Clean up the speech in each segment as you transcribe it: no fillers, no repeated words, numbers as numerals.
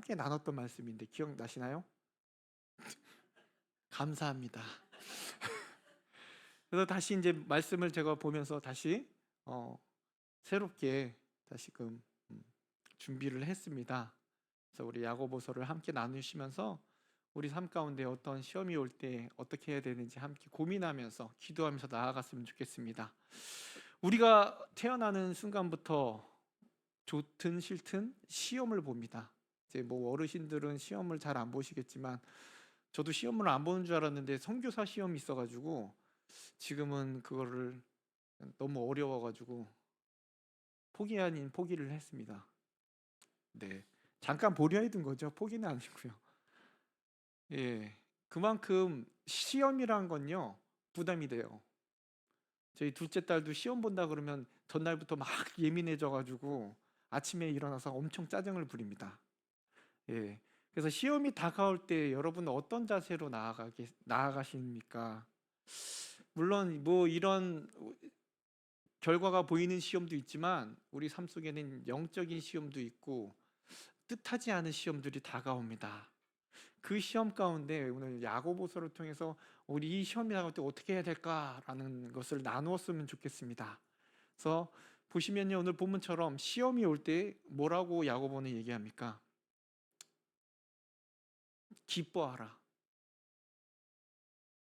함께 나눴던 말씀인데 기억나시나요? 감사합니다. 그래서 다시 이제 말씀을 제가 보면서 다시 새롭게 다시금 준비를 했습니다. 그래서 우리 야고보서를 함께 나누시면서 우리 삶 가운데 어떤 시험이 올 때 어떻게 해야 되는지 함께 고민하면서 기도하면서 나아갔으면 좋겠습니다. 우리가 태어나는 순간부터 좋든 싫든 시험을 봅니다. 이제 뭐 어르신들은 시험을 잘 안 보시겠지만 저도 시험을 안 보는 줄 알았는데 선교사 시험이 있어가지고 지금은 그거를 너무 어려워가지고 포기 아닌 포기를 했습니다. 네, 잠깐 보려 했던 거죠. 포기는 아니고요. 예, 그만큼 시험이란 건요 부담이 돼요. 저희 둘째 딸도 시험 본다 그러면 전날부터 막 예민해져가지고 아침에 일어나서 엄청 짜증을 부립니다. 예, 그래서 시험이 다가올 때 여러분 어떤 자세로 나아가십니까? 물론 뭐 이런 결과가 보이는 시험도 있지만 우리 삶 속에는 영적인 시험도 있고 뜻하지 않은 시험들이 다가옵니다. 그 시험 가운데 오늘 야고보서를 통해서 우리 이 시험이 나올 때 어떻게 해야 될까라는 것을 나누었으면 좋겠습니다. 그래서 보시면요, 오늘 본문처럼 시험이 올 때 뭐라고 야고보는 얘기합니까? 기뻐하라.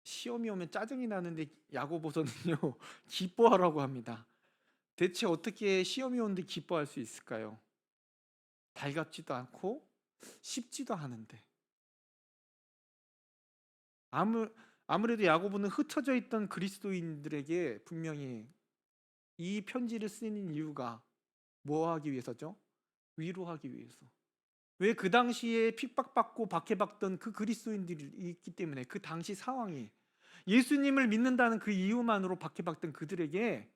시험이 오면 짜증이 나는데 야고보서는요 기뻐하라고 합니다. 대체 어떻게 시험이 오는데 기뻐할 수 있을까요? 달갑지도 않고 쉽지도 않은데 아무래도 야고보는 흩어져 있던 그리스도인들에게 분명히 이 편지를 쓰는 이유가 뭐 하기 위해서죠? 위로하기 위해서. 왜 그 당시에 핍박받고 박해받던 그 그리스도인들이 있기 때문에 그 당시 상황이 예수님을 믿는다는 그 이유만으로 박해받던 그들에게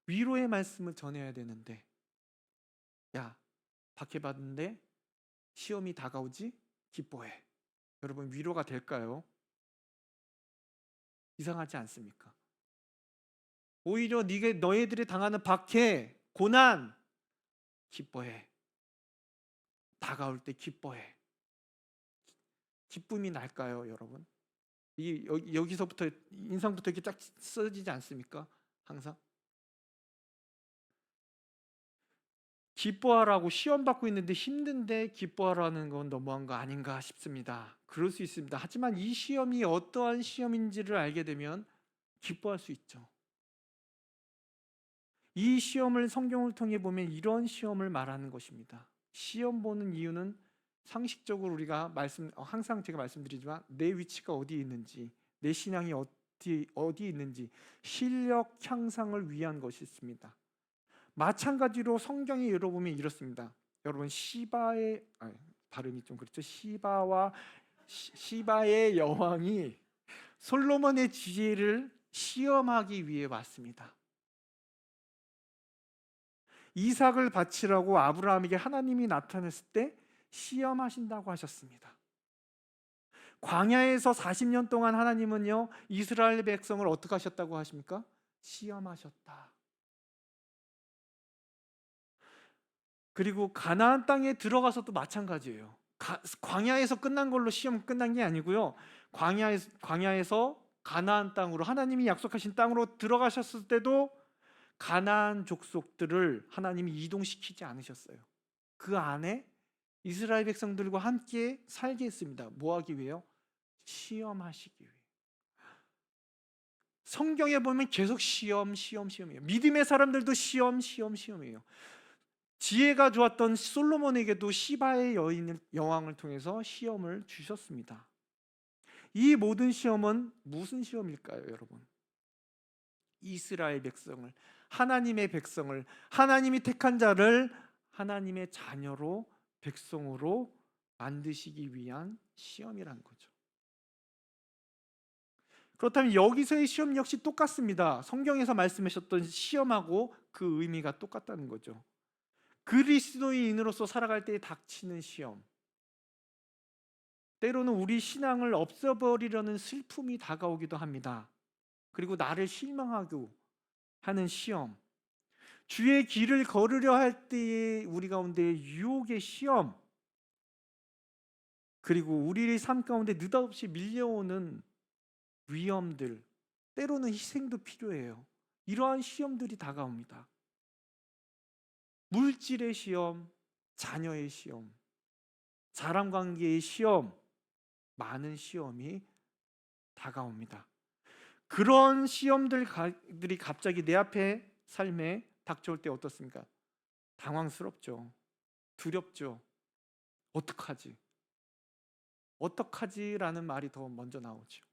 위로의 말씀을 전해야 되는데, 야, 박해받는데 시험이 다가오지? 기뻐해. 여러분, 위로가 될까요? 이상하지 않습니까? 오히려 너희들이 당하는 박해, 고난 기뻐해. 다가올 때 기뻐해. 기쁨이 날까요, 여러분? 이 여기서부터 인상부터 이렇게 쫙 써지지 않습니까? 항상 기뻐하라고 시험 받고 있는데 힘든데 기뻐하라는 건 너무한 거 아닌가 싶습니다. 그럴 수 있습니다. 하지만 이 시험이 어떠한 시험인지를 알게 되면 기뻐할 수 있죠. 이 시험을 성경을 통해 보면 이런 시험을 말하는 것입니다. 시험 보는 이유는 상식적으로 우리가 항상 제가 말씀드리지만 내 위치가 어디에 있는지, 내 신앙이 어디 있는지 실력 향상을 위한 것이 있습니다. 마찬가지로 성경에 열어보면 이렇습니다. 여러분 발음이 좀 그렇죠. 시바의 여왕이 솔로몬의 지혜를 시험하기 위해 왔습니다. 이삭을 바치라고 아브라함에게 하나님이 나타났을 때 시험하신다고 하셨습니다. 광야에서 40년 동안 하나님은요 이스라엘 백성을 어떻게 하셨다고 하십니까? 시험하셨다. 그리고 가나안 땅에 들어가서도 마찬가지예요. 광야에서 끝난 걸로 시험 끝난 게 아니고요. 광야에서 가나안 땅으로 하나님이 약속하신 땅으로 들어가셨을 때도 가나안 족속들을 하나님이 이동시키지 않으셨어요. 그 안에 이스라엘 백성들과 함께 살게 했습니다. 뭐 하기 위해요? 시험하시기 위해. 성경에 보면 계속 시험이에요. 믿음의 사람들도 시험이에요. 지혜가 좋았던 솔로몬에게도 시바의 여왕을 통해서 시험을 주셨습니다. 이 모든 시험은 무슨 시험일까요, 여러분? 이스라엘 백성을, 하나님의 백성을, 하나님이 택한 자를 하나님의 자녀로, 백성으로 만드시기 위한 시험이란 거죠. 그렇다면 여기서의 시험 역시 똑같습니다. 성경에서 말씀하셨던 시험하고 그 의미가 똑같다는 거죠. 그리스도인으로서 살아갈 때 닥치는 시험, 때로는 우리 신앙을 없애버리려는 슬픔이 다가오기도 합니다. 그리고 나를 실망하고 하는 시험, 주의 길을 걸으려 할 때의 우리 가운데 유혹의 시험, 그리고 우리의 삶 가운데 느닷없이 밀려오는 위험들, 때로는 희생도 필요해요. 이러한 시험들이 다가옵니다. 물질의 시험, 자녀의 시험, 사람 관계의 시험, 많은 시험이 다가옵니다. 그런 시험들이 갑자기 내 앞에 삶에 닥쳐올 때 어떻습니까? 당황스럽죠. 두렵죠. 어떡하지? 어떡하지라는 말이 더 먼저 나오죠.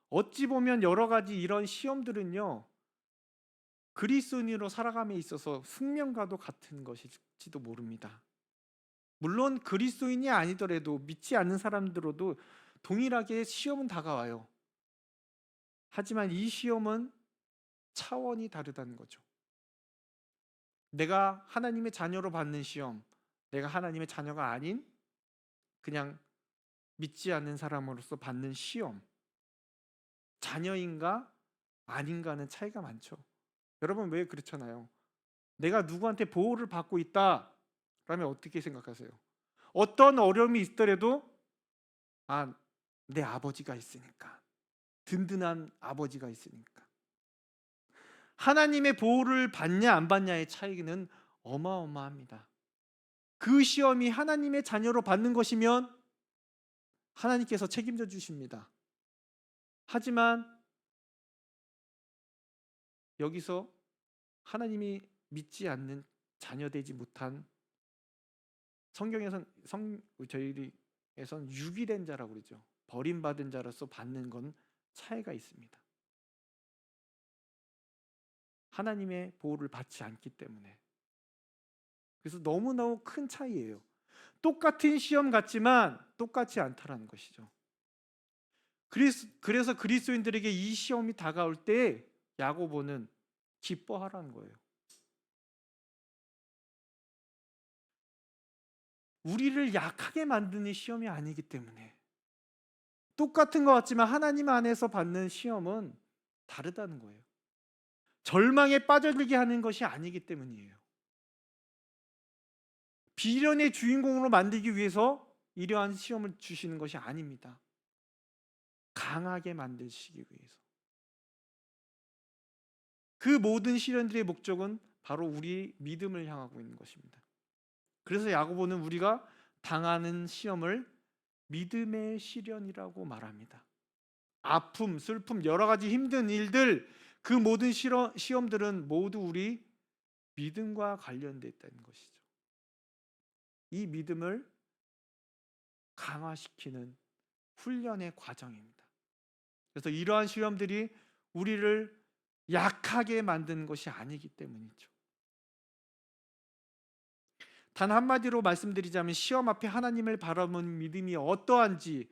어찌 보면 여러 가지 이런 시험들은요, 그리스도인으로 살아감에 있어서 숙명과도 같은 것일지도 모릅니다. 물론 그리스도인이 아니더라도 믿지 않는 사람들로도 동일하게 시험은 다가와요. 하지만 이 시험은 차원이 다르다는 거죠. 내가 하나님의 자녀로 받는 시험, 내가 하나님의 자녀가 아닌 그냥 믿지 않는 사람으로서 받는 시험, 자녀인가 아닌가는 차이가 많죠. 여러분 왜 그렇잖아요. 내가 누구한테 보호를 받고 있다 라면 어떻게 생각하세요? 어떤 어려움이 있더라도 내 아버지가 있으니까, 든든한 아버지가 있으니까. 하나님의 보호를 받냐 안 받냐의 차이는 어마어마합니다. 그 시험이 하나님의 자녀로 받는 것이면 하나님께서 책임져 주십니다. 하지만 여기서 하나님이 믿지 않는, 자녀되지 못한, 성경에선 저희에선 유기된 자라고 그러죠. 버림받은 자로서 받는 건 차이가 있습니다. 하나님의 보호를 받지 않기 때문에. 그래서 너무너무 큰 차이예요. 똑같은 시험 같지만 똑같지 않다라는 것이죠. 그래서 그리스도인들에게 이 시험이 다가올 때 야고보는 기뻐하라는 거예요. 우리를 약하게 만드는 시험이 아니기 때문에. 똑같은 것 같지만 하나님 안에서 받는 시험은 다르다는 거예요. 절망에 빠져들게 하는 것이 아니기 때문이에요. 비련의 주인공으로 만들기 위해서 이러한 시험을 주시는 것이 아닙니다. 강하게 만드시기 위해서. 그 모든 시련들의 목적은 바로 우리 믿음을 향하고 있는 것입니다. 그래서 야고보는 우리가 당하는 시험을 믿음의 시련이라고 말합니다. 아픔, 슬픔, 여러 가지 힘든 일들, 그 모든 시험들은 모두 우리 믿음과 관련되어 있다는 것이죠. 이 믿음을 강화시키는 훈련의 과정입니다. 그래서 이러한 시험들이 우리를 약하게 만드는 것이 아니기 때문이죠. 단 한마디로 말씀드리자면 시험 앞에 하나님을 바라보는 믿음이 어떠한지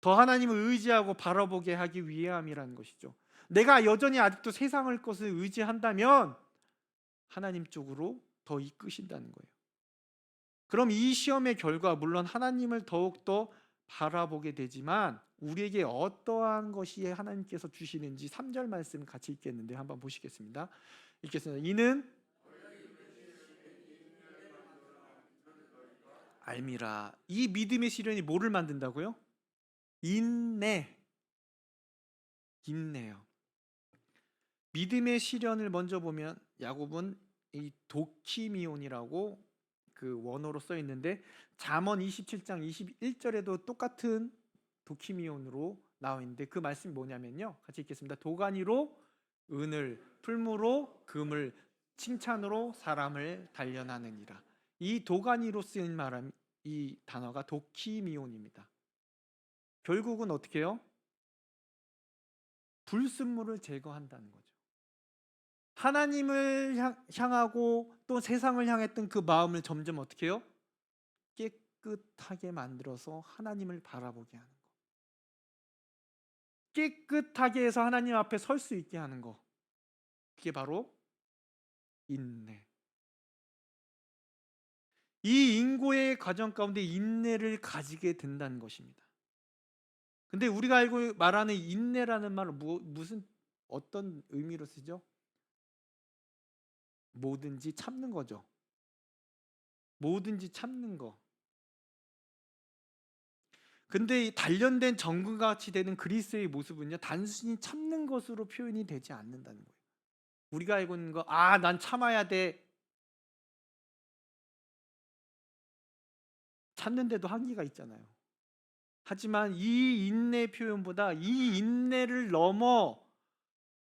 더 하나님을 의지하고 바라보게 하기 위함이라는 것이죠. 내가 여전히 아직도 세상의 것을 의지한다면 하나님 쪽으로 더 이끄신다는 거예요. 그럼 이 시험의 결과, 물론 하나님을 더욱더 바라보게 되지만 우리에게 어떠한 것이 하나님께서 주시는지 3절 말씀 같이 읽겠는데 한번 보시겠습니다. 읽겠습니다. 이는 알미라. 이 믿음의 시련이 뭐를 만든다고요? 인내요. 믿음의 시련을 먼저 보면 야곱은 이 도키미온이라고 그 원어로 써 있는데 잠언 27장 21절에도 똑같은 도키미온으로 나와 있는데 그 말씀이 뭐냐면요. 같이 읽겠습니다. 도가니로 은을, 풀무로 금을, 칭찬으로 사람을 단련하느니라. 이 도가니로 쓰인 말은 이 단어가 도키미온입니다. 결국은 어떻게 해요? 불순물을 제거한다는 거죠. 하나님을 향하고 또 세상을 향했던 그 마음을 점점 어떻게 해요? 깨끗하게 만들어서 하나님을 바라보게 하는 거. 깨끗하게 해서 하나님 앞에 설 수 있게 하는 거. 그게 바로 인내. 이 인고의 과정 가운데 인내를 가지게 된다는 것입니다. 근데 우리가 알고 말하는 인내라는 말은 무슨 어떤 의미로 쓰죠? 뭐든지 참는 거죠. 뭐든지 참는 거. 근데 이 단련된 정금과 같이 되는 그리스도의 모습은요, 단순히 참는 것으로 표현이 되지 않는다는 거예요. 우리가 알고 있는 거, 난 참아야 돼. 참는데도 한계가 있잖아요. 하지만 이 인내 표현보다 이 인내를 넘어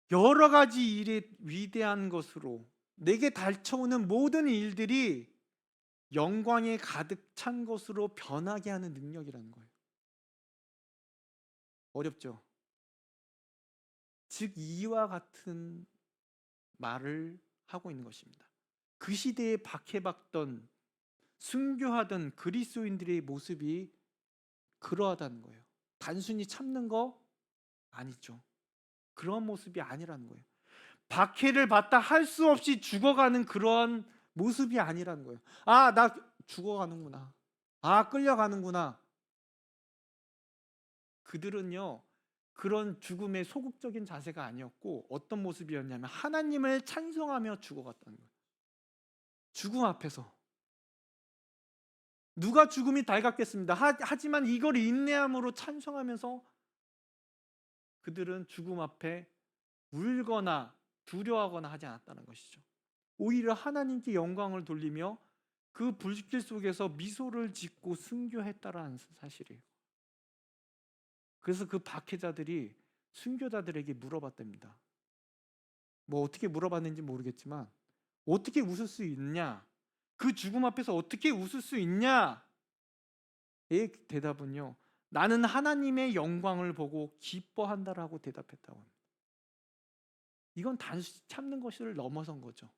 여러 가지 일이 위대한 것으로, 내게 닥쳐오는 모든 일들이 영광에 가득 찬 것으로 변하게 하는 능력이라는 거예요. 어렵죠? 즉 이와 같은 말을 하고 있는 것입니다. 그 시대에 박해받던 순교하던 그리스도인들의 모습이 그러하다는 거예요. 단순히 참는 거 아니죠. 그런 모습이 아니라는 거예요. 박해를 받다 할 수 없이 죽어가는 그런 모습이 아니라는 거예요. 나 죽어가는구나. 끌려가는구나. 그들은요, 그런 죽음의 소극적인 자세가 아니었고 어떤 모습이었냐면 하나님을 찬송하며 죽어갔다는 거예요. 죽음 앞에서. 누가 죽음이 달갑겠습니다. 하지만 이걸 인내함으로 찬송하면서 그들은 죽음 앞에 울거나 두려워하거나 하지 않았다는 것이죠. 오히려 하나님께 영광을 돌리며 그 불길 속에서 미소를 짓고 순교했다라는 사실이에요. 그래서 그 박해자들이 순교자들에게 물어봤답니다. 뭐 어떻게 물어봤는지 모르겠지만 어떻게 웃을 수 있냐? 그 죽음 앞에서 어떻게 웃을 수 있냐? 의 대답은요, 나는 하나님의 영광을 보고 기뻐한다라고 대답했다고 합니다. 이건 단순히 참는 것을 넘어선 거죠.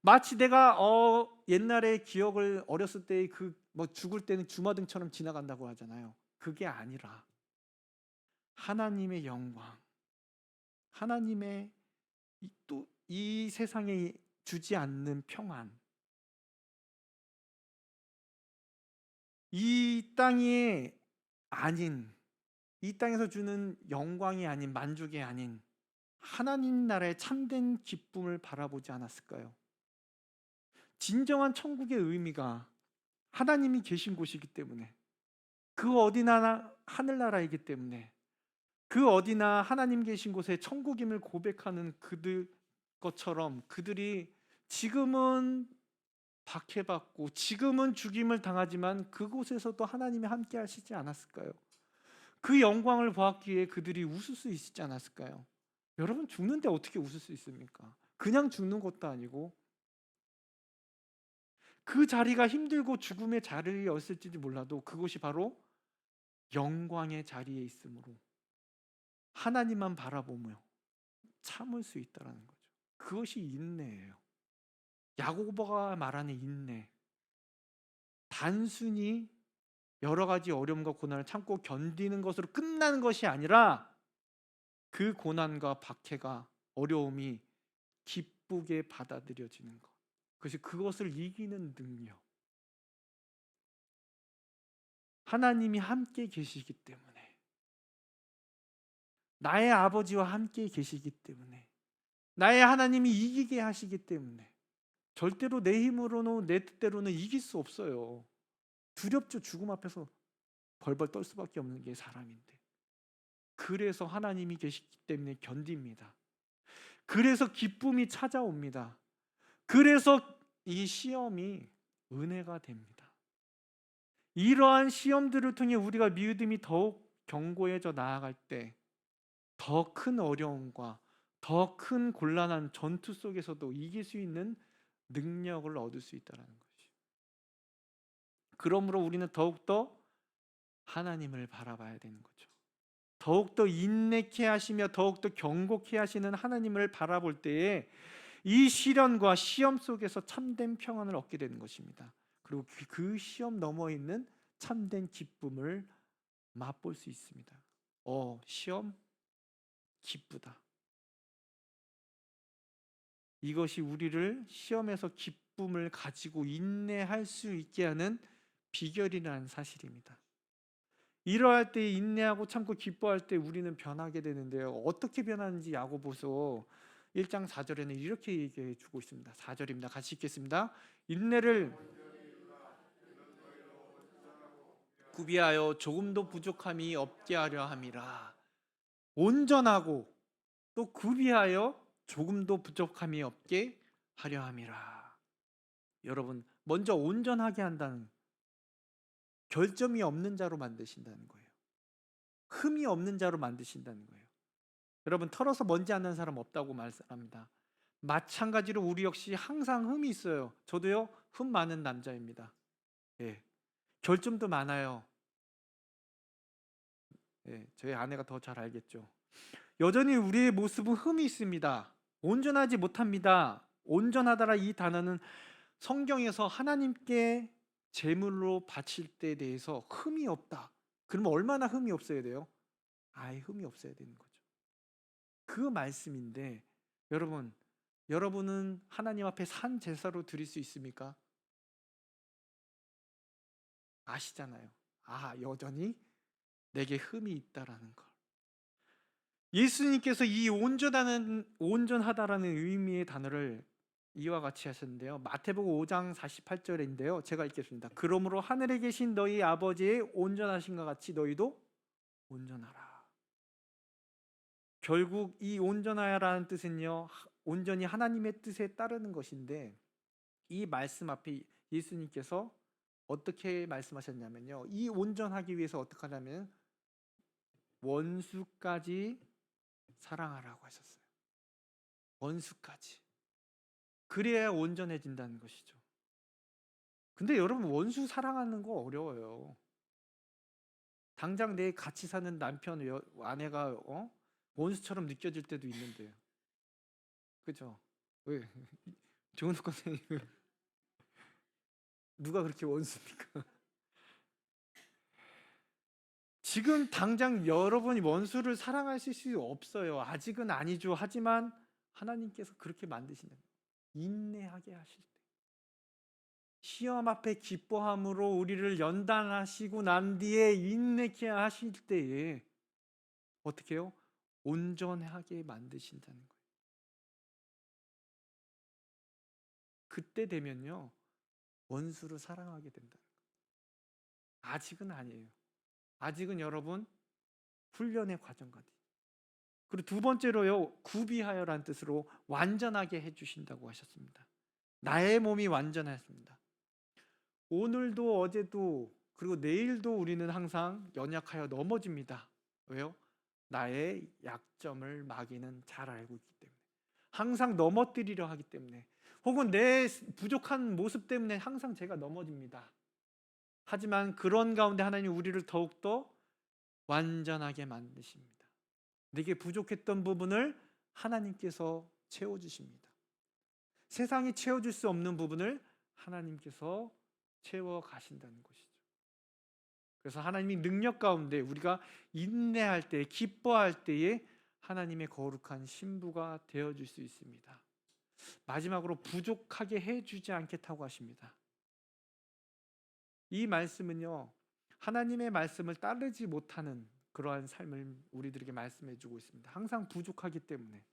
마치 내가 옛날의 기억을, 어렸을 때 죽을 때는 주마등처럼 지나간다고 하잖아요. 그게 아니라 하나님의 영광, 하나님의 또 이 세상에 주지 않는 평안, 이 땅이 아닌, 이 땅에서 주는 영광이 아닌, 만족이 아닌 하나님 나라의 참된 기쁨을 바라보지 않았을까요? 진정한 천국의 의미가 하나님이 계신 곳이기 때문에, 그 어디나 하늘나라이기 때문에, 그 어디나 하나님 계신 곳에 천국임을 고백하는 그들 것처럼 그들이 지금은 박해받고 지금은 죽임을 당하지만 그곳에서도 하나님이 함께 하시지 않았을까요? 그 영광을 보았기에 그들이 웃을 수 있지 않았을까요? 여러분, 죽는데 어떻게 웃을 수 있습니까? 그냥 죽는 것도 아니고 그 자리가 힘들고 죽음의 자리였을지도 몰라도 그곳이 바로 영광의 자리에 있으므로 하나님만 바라보며 참을 수 있다는 거죠. 그것이 인내예요. 야고보가 말하는 인내, 단순히 여러 가지 어려움과 고난을 참고 견디는 것으로 끝나는 것이 아니라 그 고난과 박해가, 어려움이 기쁘게 받아들여지는 것, 그것이 그것을 이기는 능력. 하나님이 함께 계시기 때문에, 나의 아버지와 함께 계시기 때문에, 나의 하나님이 이기게 하시기 때문에 절대로 내 힘으로는, 내 뜻대로는 이길 수 없어요. 두렵죠. 죽음 앞에서 벌벌 떨 수밖에 없는 게 사람인데. 그래서 하나님이 계시기 때문에 견딥니다. 그래서 기쁨이 찾아옵니다. 그래서 이 시험이 은혜가 됩니다. 이러한 시험들을 통해 우리가 믿음이 더욱 견고해져 나아갈 때 더 큰 어려움과 더 큰 곤란한 전투 속에서도 이길 수 있는 능력을 얻을 수 있다는 것이죠. 그러므로 우리는 더욱더 하나님을 바라봐야 되는 거죠. 더욱더 인내케 하시며 더욱더 경고케 하시는 하나님을 바라볼 때에 이 시련과 시험 속에서 참된 평안을 얻게 되는 것입니다. 그리고 그 시험 너머에 있는 참된 기쁨을 맛볼 수 있습니다. 시험 기쁘다. 이것이 우리를 시험에서 기쁨을 가지고 인내할 수 있게 하는 비결이라는 사실입니다. 이러할 때 인내하고 참고 기뻐할 때 우리는 변하게 되는데요. 어떻게 변하는지 야고보서 1장 4절에는 이렇게 얘기해 주고 있습니다. 4절입니다. 같이 읽겠습니다. 인내를 구비하여 조금도 부족함이 없게 하려 함이라. 온전하고 또 구비하여 조금도 부족함이 없게 하려 함이라. 여러분, 먼저 온전하게 한다는, 결점이 없는 자로 만드신다는 거예요. 흠이 없는 자로 만드신다는 거예요. 여러분, 털어서 먼지 안 나는 사람 없다고 말합니다. 마찬가지로 우리 역시 항상 흠이 있어요. 저도요, 흠 많은 남자입니다. 예. 결점도 많아요. 예, 저희 아내가 더 잘 알겠죠. 여전히 우리의 모습은 흠이 있습니다. 온전하지 못합니다. 온전하다라 이 단어는 성경에서 하나님께 제물로 바칠 때에 대해서 흠이 없다. 그러면 얼마나 흠이 없어야 돼요? 아예 흠이 없어야 되는 거죠. 그 말씀인데, 여러분은 하나님 앞에 산 제사로 드릴 수 있습니까? 아시잖아요. 여전히 내게 흠이 있다라는 걸. 예수님께서 이 온전하다라는 의미의 단어를 이와 같이 하셨는데요. 마태복음 5장 48절인데요. 제가 읽겠습니다. 그러므로 하늘에 계신 너희 아버지의 온전하신것 같이 너희도 온전하라. 결국 이 온전하라는 뜻은요, 온전히 하나님의 뜻에 따르는 것인데, 이 말씀 앞에 예수님께서 어떻게 말씀하셨냐면요, 이 온전하기 위해서 어떻게 하냐면 원수까지 사랑하라고 하셨어요. 원수까지. 그래야 온전해진다는 것이죠. 근데 여러분, 원수 사랑하는 거 어려워요. 당장 내 같이 사는 남편, 아내가 원수처럼 느껴질 때도 있는데요. 그죠? 왜? 조은욱 선생님, 누가 그렇게 원수입니까? 지금 당장 여러분이 원수를 사랑하실 수 없어요. 아직은 아니죠. 하지만 하나님께서 그렇게 만드신다. 인내하게 하실 때, 시험 앞에 기뻐함으로 우리를 연단하시고 난 뒤에 인내케 하실 때에 어떻게 해요? 온전하게 만드신다는 거예요. 그때 되면요, 원수를 사랑하게 된다는 거예요. 아직은 아니에요. 아직은 여러분 훈련의 과정 같아요. 그리고 두 번째로요, 구비하여라는 뜻으로 완전하게 해주신다고 하셨습니다. 나의 몸이 완전했습니다. 오늘도 어제도 그리고 내일도 우리는 항상 연약하여 넘어집니다. 왜요? 나의 약점을 마귀는 잘 알고 있기 때문에, 항상 넘어뜨리려 하기 때문에, 혹은 내 부족한 모습 때문에 항상 제가 넘어집니다. 하지만 그런 가운데 하나님 우리를 더욱더 완전하게 만드십니다. 내게 부족했던 부분을 하나님께서 채워주십니다. 세상이 채워줄 수 없는 부분을 하나님께서 채워 가신다는 것이죠. 그래서 하나님이 능력 가운데 우리가 인내할 때, 기뻐할 때에 하나님의 거룩한 신부가 되어줄 수 있습니다. 마지막으로 부족하게 해주지 않겠다고 하십니다. 이 말씀은요, 하나님의 말씀을 따르지 못하는 그러한 삶을 우리들에게 말씀해 주고 있습니다. 항상 부족하기 때문에,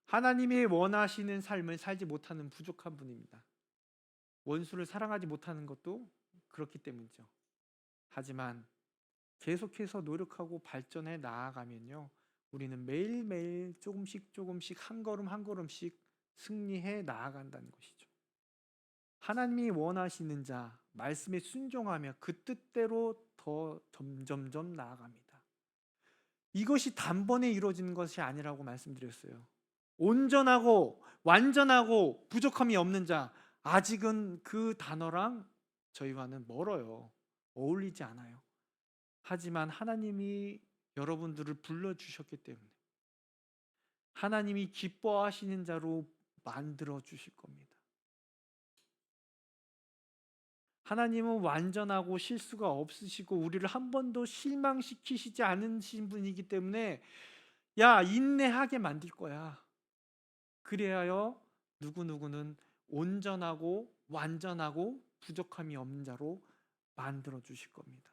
하나님이 원하시는 삶을 살지 못하는 부족한 분입니다. 원수를 사랑하지 못하는 것도 그렇기 때문이죠. 하지만 계속해서 노력하고 발전해 나아가면요, 우리는 매일매일 조금씩 한 걸음 한 걸음씩 승리해 나아간다는 것이죠. 하나님이 원하시는 자, 말씀에 순종하며 그 뜻대로 더 점점점 나아갑니다. 이것이 단번에 이루어지는 것이 아니라고 말씀드렸어요. 온전하고 완전하고 부족함이 없는 자, 아직은 그 단어랑 저희와는 멀어요. 어울리지 않아요. 하지만 하나님이 여러분들을 불러주셨기 때문에 하나님이 기뻐하시는 자로 만들어 주실 겁니다. 하나님은 완전하고 실수가 없으시고 우리를 한 번도 실망시키시지 않으신 분이기 때문에, 야, 인내하게 만들 거야. 그래야요, 누구누구는 온전하고 완전하고 부족함이 없는 자로 만들어 주실 겁니다.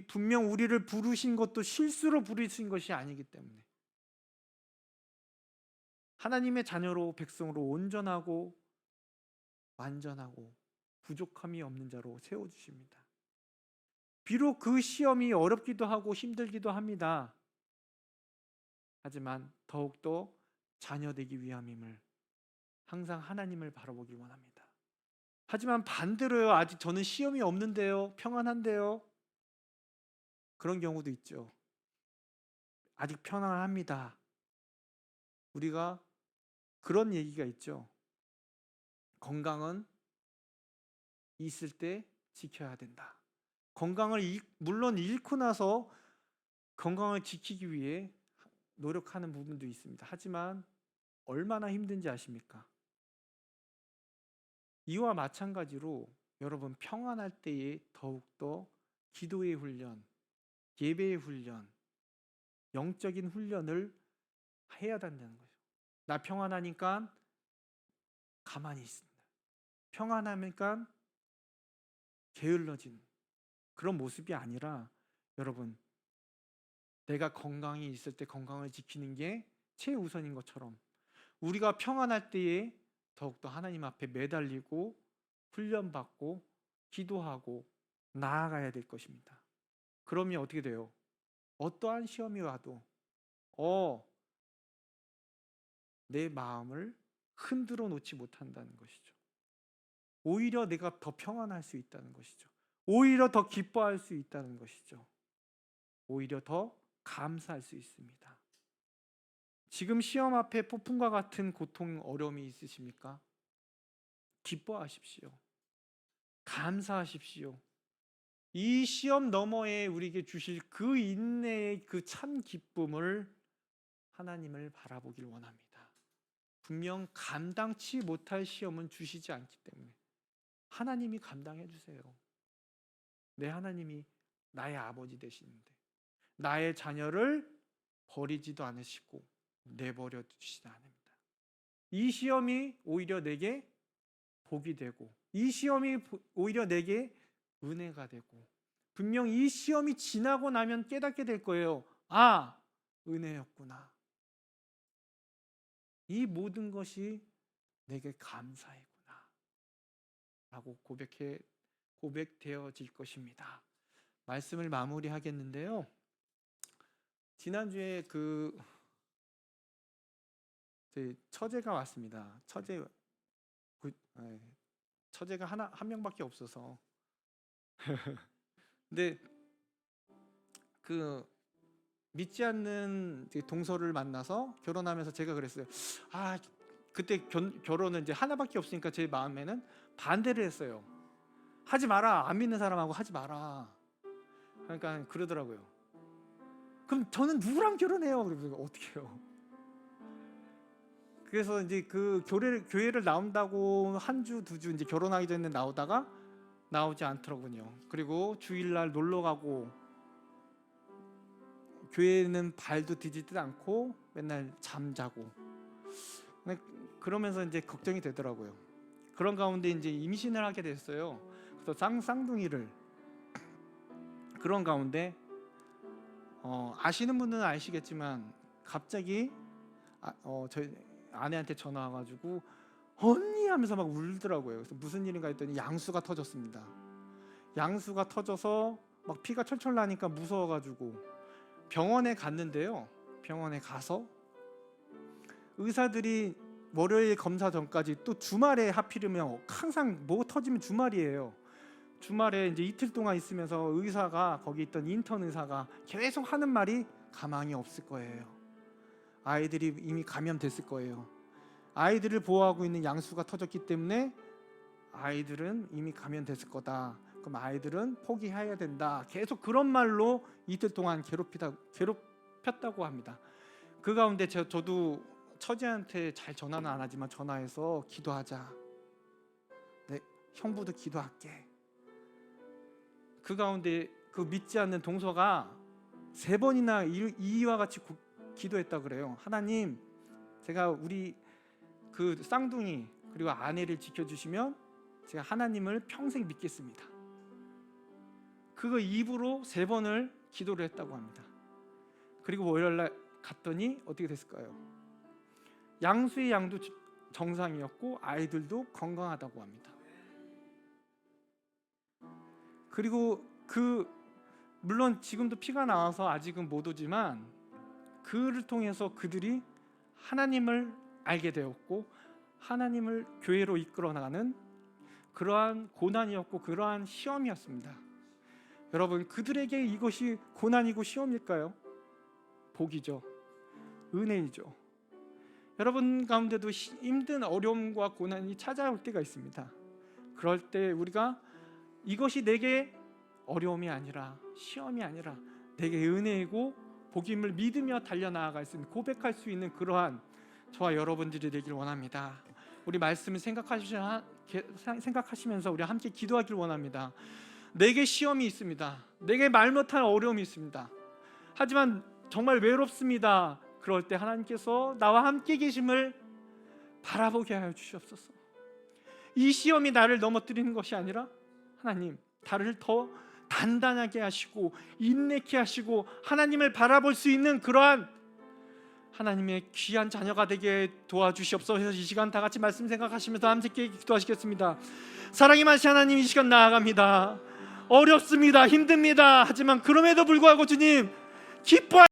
분명 우리를 부르신 것도 실수로 부르신 것이 아니기 때문에, 하나님의 자녀로, 백성으로 온전하고 완전하고 부족함이 없는 자로 세워주십니다. 비록 그 시험이 어렵기도 하고 힘들기도 합니다. 하지만 더욱더 자녀 되기 위함임을 항상 하나님을 바라보길 원합니다. 하지만 반대로요, 아직 저는 시험이 없는데요, 평안한데요, 그런 경우도 있죠. 아직 평안합니다. 우리가 그런 얘기가 있죠. 건강은 있을 때 지켜야 된다. 건강을 물론 잃고 나서 건강을 지키기 위해 노력하는 부분도 있습니다. 하지만 얼마나 힘든지 아십니까? 이와 마찬가지로 여러분, 평안할 때에 더욱더 기도의 훈련, 예배의 훈련, 영적인 훈련을 해야 된다는 거죠. 나 평안하니까 가만히 있습니다. 평안하니까 게을러진 그런 모습이 아니라, 여러분, 내가 건강이 있을 때 건강을 지키는 게 최우선인 것처럼 우리가 평안할 때에 더욱더 하나님 앞에 매달리고 훈련받고 기도하고 나아가야 될 것입니다. 그러면 어떻게 돼요? 어떠한 시험이 와도 내 마음을 흔들어 놓지 못한다는 것이죠. 오히려 내가 더 평안할 수 있다는 것이죠. 오히려 더 기뻐할 수 있다는 것이죠. 오히려 더 감사할 수 있습니다. 지금 시험 앞에 폭풍과 같은 고통, 어려움이 있으십니까? 기뻐하십시오. 감사하십시오. 이 시험 너머에 우리에게 주실 그 인내의 그 참 기쁨을 하나님을 바라보길 원합니다. 분명 감당치 못할 시험은 주시지 않기 때문에 하나님이 감당해 주세요. 내 하나님이 나의 아버지 되시는데 나의 자녀를 버리지도 않으시고 내버려 두시지 않습니다. 이 시험이 오히려 내게 복이 되고, 이 시험이 오히려 내게 은혜가 되고, 분명 이 시험이 지나고 나면 깨닫게 될 거예요. 아, 은혜였구나. 이 모든 것이 내게 감사이구나 라고 고백되어질 것입니다. 말씀을 마무리하겠는데요, 지난주에 저희 처제가 왔습니다. 처제가 한 명밖에 없어서 근데 믿지 않는 동서를 만나서 결혼하면서 제가 그랬어요. 그때 결혼은 이제 하나밖에 없으니까 제 마음에는 반대를 했어요. 하지 마라. 안 믿는 사람하고 하지 마라. 그러니까 그러더라고요. 그럼 저는 누구랑 결혼해요? 그래서 어떻게 해요? 그래서 이제 그 교회를 나온다고 한 주, 두 주 이제 결혼하기 전에 나오다가 나오지 않더라고요. 그리고 주일날 놀러 가고 교회는 발도 디지도 않고 맨날 잠자고, 그러면서 이제 걱정이 되더라고요. 그런 가운데 이제 임신을 하게 됐어요. 그래서 쌍둥이를, 그런 가운데 아시는 분은 아시겠지만 갑자기 저희 아내한테 전화 와가지고 언니 하면서 막 울더라고요. 그래서 무슨 일인가 했더니 양수가 터졌습니다. 양수가 터져서 막 피가 철철 나니까 무서워가지고 병원에 갔는데요, 병원에 가서 의사들이 월요일 검사 전까지, 또 주말에 하필이면 항상 뭐 터지면 주말이에요. 주말에 이제 이틀 동안 있으면서 의사가, 거기 있던 인턴 의사가 계속 하는 말이 가망이 없을 거예요. 아이들이 이미 감염됐을 거예요. 아이들을 보호하고 있는 양수가 터졌기 때문에 아이들은 이미 감염됐을 거다. 그럼 아이들은 포기해야 된다. 계속 그런 말로 이틀 동안 괴롭혔다고 합니다. 그 가운데 저도 처제한테 잘 전화는 안 하지만 전화해서 기도하자. 네, 형부도 기도할게. 그 가운데 그 믿지 않는 동서가 3번이나 이와 같이 기도했다 그래요. 하나님, 제가 우리 그 쌍둥이 그리고 아내를 지켜주시면 제가 하나님을 평생 믿겠습니다. 그거 입으로 3번을 기도를 했다고 합니다. 그리고 월요일날 갔더니 어떻게 됐을까요? 양수의 양도 정상이었고 아이들도 건강하다고 합니다. 그리고 물론 지금도 피가 나와서 아직은 못 오지만 그를 통해서 그들이 하나님을 알게 되었고 하나님을 교회로 이끌어 나가는 그러한 고난이었고 그러한 시험이었습니다. 여러분, 그들에게 이것이 고난이고 시험일까요? 복이죠. 은혜이죠. 여러분 가운데도 힘든 어려움과 고난이 찾아올 때가 있습니다. 그럴 때 우리가 이것이 내게 어려움이 아니라 시험이 아니라 내게 은혜이고 복임을 믿으며 달려나아갈 수 있는, 고백할 수 있는 그러한 저와 여러분들이 되길 원합니다. 우리 말씀을 생각하시면서 우리 함께 기도하길 원합니다. 내게 시험이 있습니다. 내게 말 못할 어려움이 있습니다. 하지만 정말 외롭습니다. 그럴 때 하나님께서 나와 함께 계심을 바라보게 하여 주시옵소서. 이 시험이 나를 넘어뜨리는 것이 아니라 하나님, 나를 더 단단하게 하시고 인내케 하시고 하나님을 바라볼 수 있는 그러한 하나님의 귀한 자녀가 되게 도와주시옵소서. 이 시간 다 같이 말씀 생각하시면서 함께 기도하시겠습니다. 사랑이 많으신 하나님, 이 시간 나아갑니다. 어렵습니다. 힘듭니다. 하지만 그럼에도 불구하고 주님 기뻐